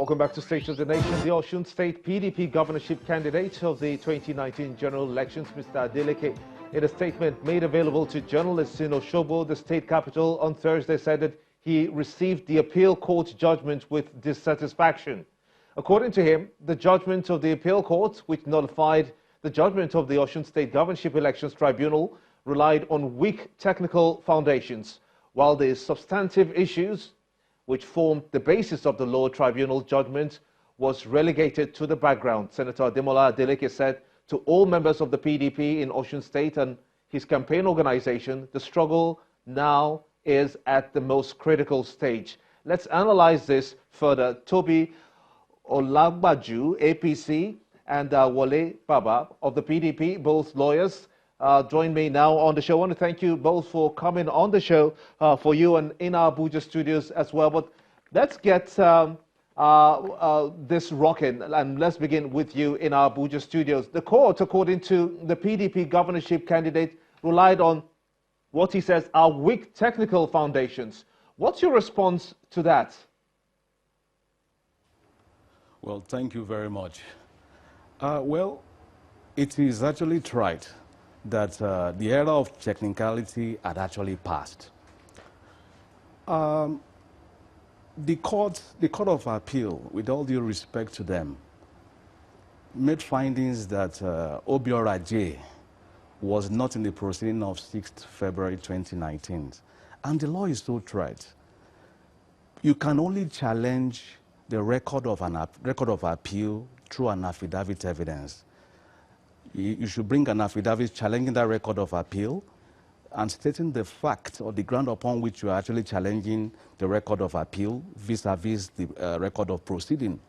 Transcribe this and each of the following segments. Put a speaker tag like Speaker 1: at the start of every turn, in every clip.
Speaker 1: Welcome back to State of the Nation. The Osun State PDP governorship candidate of the 2019 general elections, Mr. Adeleke, in a statement made available to journalists in Osogbo, the state capital, on Thursday, said that he received the appeal court judgment with dissatisfaction. According to him, the judgment of the appeal court, which nullified the judgment of the Osun State Governorship Elections Tribunal, relied on weak technical foundations, while the substantive issues which formed the basis of the law tribunal judgment was relegated to the background. Senator Ademola Adeleke said to all members of the PDP in Osun State and his campaign organization, the struggle now is at the most critical stage. Let's analyze this further. Toby Olagbaju, APC, and Wale Baba of the PDP, both lawyers, join me now on the show. I want to thank you both for coming on the show, for you and in our Abuja studios as well. But let's get this rocking, and let's begin with you in our Abuja studios. The court, according to the PDP governorship candidate, relied on what he says are weak technical foundations. What's your response to that?
Speaker 2: Well, thank you very much. Well, it is actually tried that the era of technicality had actually passed. The court of appeal, with all due respect to them, made findings that Obiora J was not in the proceeding of 6th February 2019. And the law is so tried. You can only challenge the record of appeal through an affidavit evidence. You should bring an affidavit challenging that record of appeal and stating the fact or the ground upon which you are actually challenging the record of appeal vis-a-vis the record of proceeding.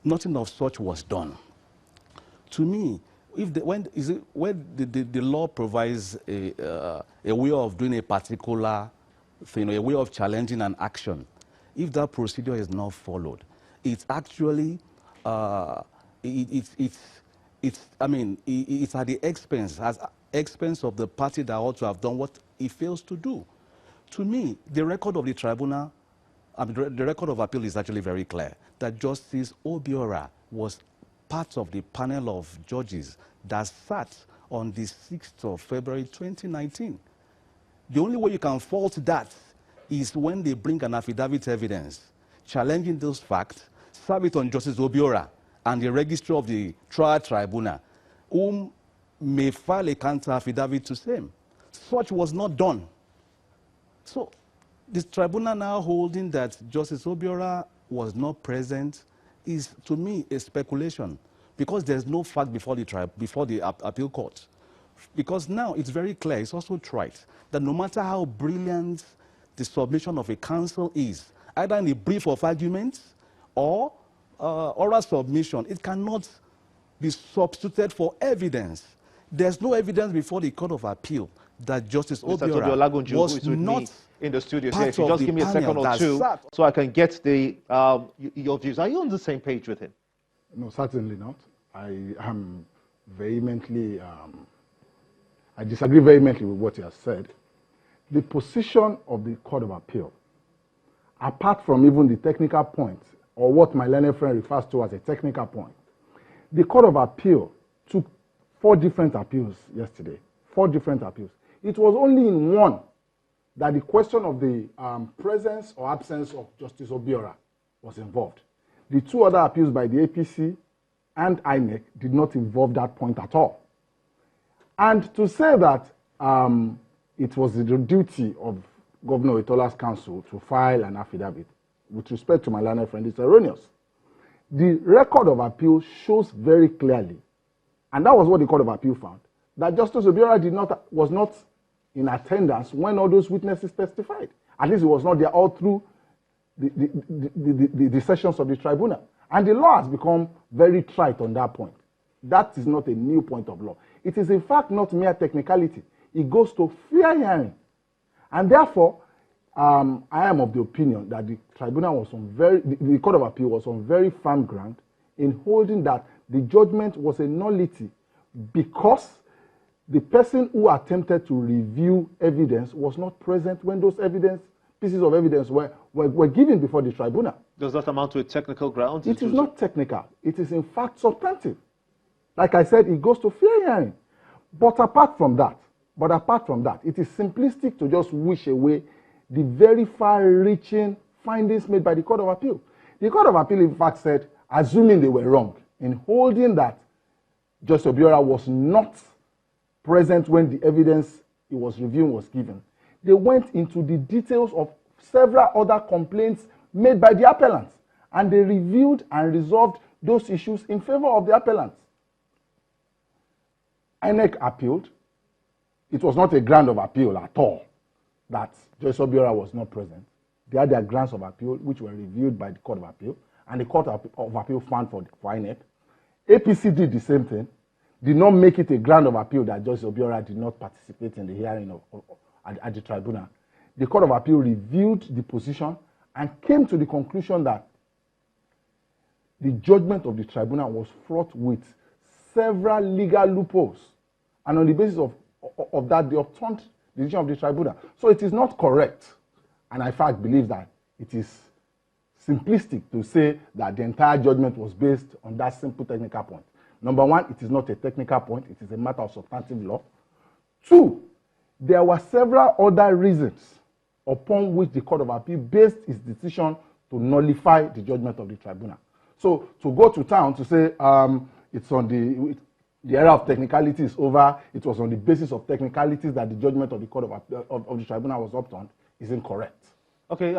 Speaker 2: Nothing of such was done. To me, when the law provides a way of doing a particular thing, a way of challenging an action, if that procedure is not followed, it's actually it's at the expense of the party that ought to have done what it fails to do. To me, the record of the tribunal, the record of appeal is actually very clear that Justice Obiora was part of the panel of judges that sat on the 6th of February 2019. The only way you can fault that is when they bring an affidavit evidence challenging those facts, serve it on Justice Obiora and the registrar of the trial tribunal, whom may file a counter affidavit to same. Such was not done. So this tribunal now holding that Justice Obiora was not present is, to me, a speculation, because there's no fact before the appeal court. Because now it's very clear, it's also tried, that no matter how brilliant the submission of a counsel is, either in a brief of arguments or oral submission, it cannot be substituted for evidence. There's no evidence before the Court of Appeal that Justice Obiora was not
Speaker 1: in the studio. So if you just give me a second or two so I can get the your views. Are you on the same page with him?
Speaker 3: No, certainly not. I am vehemently, I disagree vehemently with what he has said. The position of the Court of Appeal, apart from even the technical point, or what my learned friend refers to as a technical point, the Court of Appeal took 4 different appeals yesterday. 4 different appeals. It was only in one that the question of the presence or absence of Justice Obiora was involved. The 2 other appeals by the APC and INEC did not involve that point at all. And to say that it was the duty of Governor Oyetola's counsel to file an affidavit, with respect to my learned friend, is erroneous. The record of appeal shows very clearly, and that was what the Court of Appeal found, that Justice Obiora was not in attendance when all those witnesses testified. At least he was not there all through the sessions of the tribunal. And the law has become very trite on that point. That is not a new point of law. It is in fact not mere technicality. It goes to fair hearing. And therefore, I am of the opinion that the tribunal was on the Court of Appeal was on very firm ground in holding that the judgment was a nullity because the person who attempted to review evidence was not present when those evidence pieces of evidence were given before the tribunal.
Speaker 1: Does that amount to a technical ground?
Speaker 3: It is not technical. It is in fact substantive. Like I said, it goes to fair hearing. But apart from that, it is simplistic to just wish away the very far-reaching findings made by the Court of Appeal. The Court of Appeal, in fact, said, assuming they were wrong, in holding that Justice Obiora was not present when the evidence he was reviewing was given, they went into the details of several other complaints made by the appellants, and they reviewed and resolved those issues in favor of the appellants. INEC appealed. It was not a ground of appeal at all that Justice Obiora was not present. They had their grounds of appeal, which were reviewed by the Court of Appeal, and the Court of Appeal found for INEC. APC did the same thing, did not make it a ground of appeal that Justice Obiora did not participate in the hearing at the tribunal. The Court of Appeal reviewed the position and came to the conclusion that the judgment of the tribunal was fraught with several legal loopholes, and on the basis of that, they overturned the decision of the tribunal. So it is not correct, and I in fact believe that it is simplistic to say that the entire judgment was based on that simple technical point. Number one, it is not a technical point, it is a matter of substantive law. Two, there were several other reasons upon which the Court of Appeal based its decision to nullify the judgment of the tribunal. So to go to town to say it's on the era of technicality is over, it was on the basis of technicalities that the judgment of the Court of the tribunal was overturned is incorrect. Okay,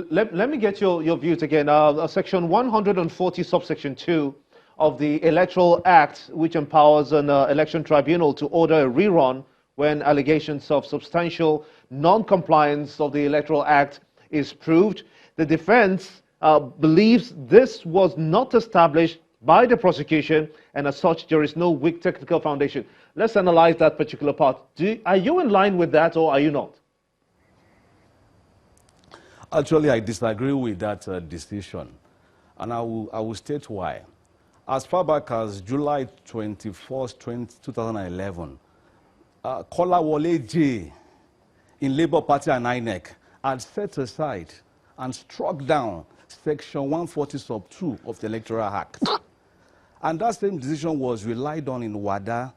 Speaker 1: let me get your views again. Section 140, subsection 2 of the Electoral Act, which empowers an election tribunal to order a rerun when allegations of substantial non-compliance of the Electoral Act is proved. The defense believes this was not established by the prosecution, and as such, there is no weak technical foundation. Let's analyze that particular part. Are you in line with that, or are you not?
Speaker 2: Actually, I disagree with that decision, and I will state why. As far back as July 21st, 2011, Kolawole J in Labour Party and INEC had set aside and struck down Section 140 sub 2 of the Electoral Act. And that same decision was relied on in Wada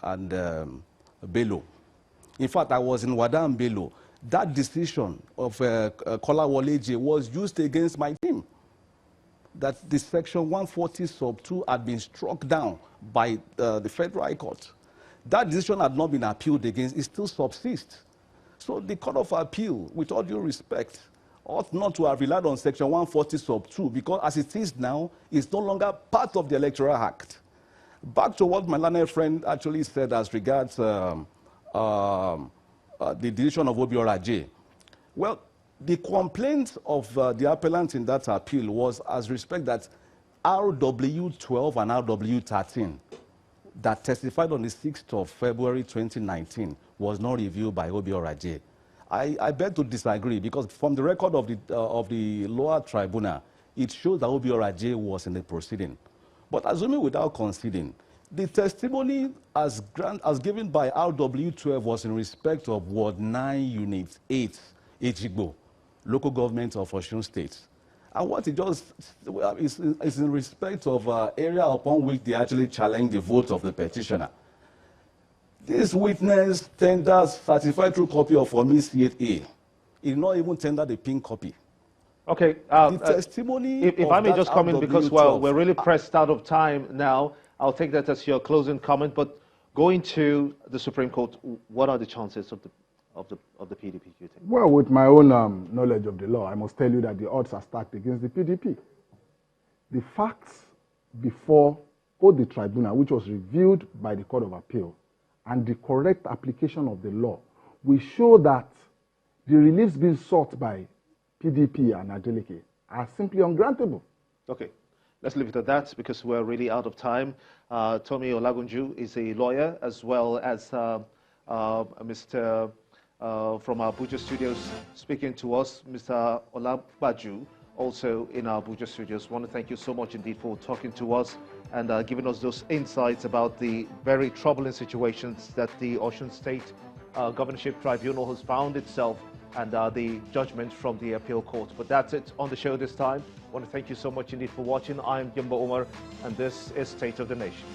Speaker 2: and Bello. In fact, I was in Wada and Bello. That decision of Kolawole J was used against my team. That the Section 140 sub 2 had been struck down by the Federal High Court. That decision had not been appealed against. It still subsists. So the Court of Appeal, with all due respect, ought not to have relied on Section 140 sub 2 because as it is now, it's no longer part of the Electoral Act. Back to what my learned friend actually said as regards the decision of Obiora J. Well, the complaint of the appellant in that appeal was as respect that RW12 and RW13 that testified on the 6th of February 2019 was not reviewed by Obiora J. I beg to disagree because from the record of the lower tribunal, it shows that Obiora J was in the proceeding. But assuming without conceding, the testimony as given by RW12 was in respect of Ward 9, Unit 8, Ejigbo, local government of Osun State. And what it just is in respect of area upon which they actually challenged the vote of the petitioner. This witness tenders certified true copy of Form C8A. He did not even tender the pink copy.
Speaker 1: Okay.
Speaker 2: The testimony
Speaker 1: if I may just come in because we're really pressed out of time now, I'll take that as your closing comment. But going to the Supreme Court, what are the chances of the PDP, do you think?
Speaker 3: Well, with my own knowledge of the law, I must tell you that the odds are stacked against the PDP. The facts before both the tribunal, which was reviewed by the Court of Appeal, and the correct application of the law will show that the reliefs being sought by PDP and Adeleke are simply ungrantable.
Speaker 1: Okay, let's leave it at that because we're really out of time. Tommy Olagunju is a lawyer as well as Mr. From our Abuja studios speaking to us, Mr. Olabaju, also in our Abuja studios. I want to thank you so much indeed for talking to us and giving us those insights about the very troubling situations that the Osun State Governorship Tribunal has found itself and the judgment from the appeal court. But that's it on the show this time. I want to thank you so much indeed for watching. I'm Gimba Umar, and this is State of the Nation.